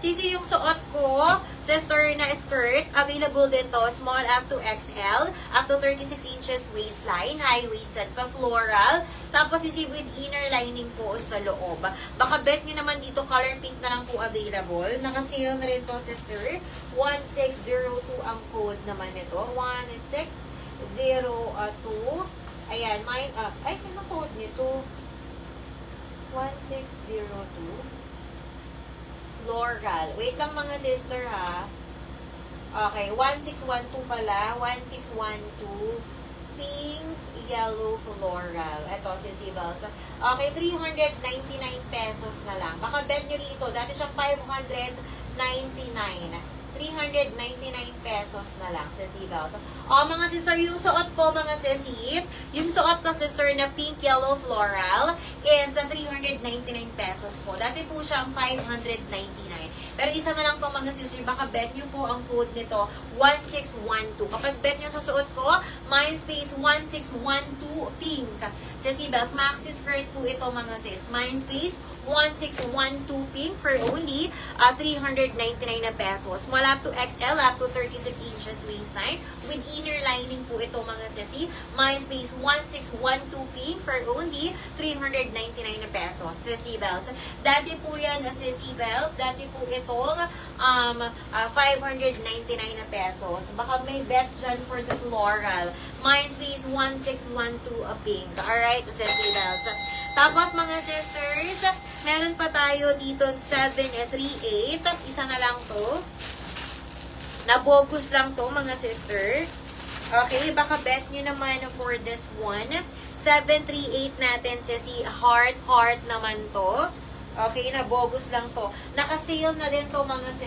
Sisi yung suot ko, sister na skirt, available din to, small up to XL, up to 36 inches waistline, high-waisted pa, floral. Tapos sisi with inner lining po sa loob. Baka bet nyo naman dito, color pink na lang po available. Naka-sale na rin to, sister. 1602 ang code naman nito. 1602. Ayan, may, ay, ano code nito? 1602. Floral. Wait lang mga sister ha. Okay, 1612 pala. 1612. Pink, yellow, floral. Ito, si Sibels. Okay, 399 pesos na lang. Baka bet nyo dito. Dati siyang 599. 399 pesos na lang sa Sibels. Mga sister, yung suot ko, mga sisi, yung suot ko, sister, na pink, yellow, floral, is 399 pesos po. Dati po siyang 599. Pero isa na lang po, mga sister, baka bet nyo po ang code nito, 1612. Kapag bet nyo sa suot ko, Mindspace 1612 pink. Sa Sibels, maxi skirt po ito, mga sis. Mindspace 1612 pink for only 399 na pesos. Small up to XL, up to 36 inches waistline. With inner lining po ito, mga sisi. Mindspace 1612 pink for only 399 na pesos. Sa Sibels. Dati po yan, sa Sibels. Dati po itong 599 na pesos. Baka may bet dyan for the floral. Mindspace 1612 pink. Alright, sa Sibels. Tapos, mga sisters, meron pa tayo dito 738. Isa na lang to. Nabogus lang to, mga sister. Okay, baka bet nyo naman for this one. 738 natin si heart naman to. Okay, nabogus lang to. Naka-sale na din to, mga sister.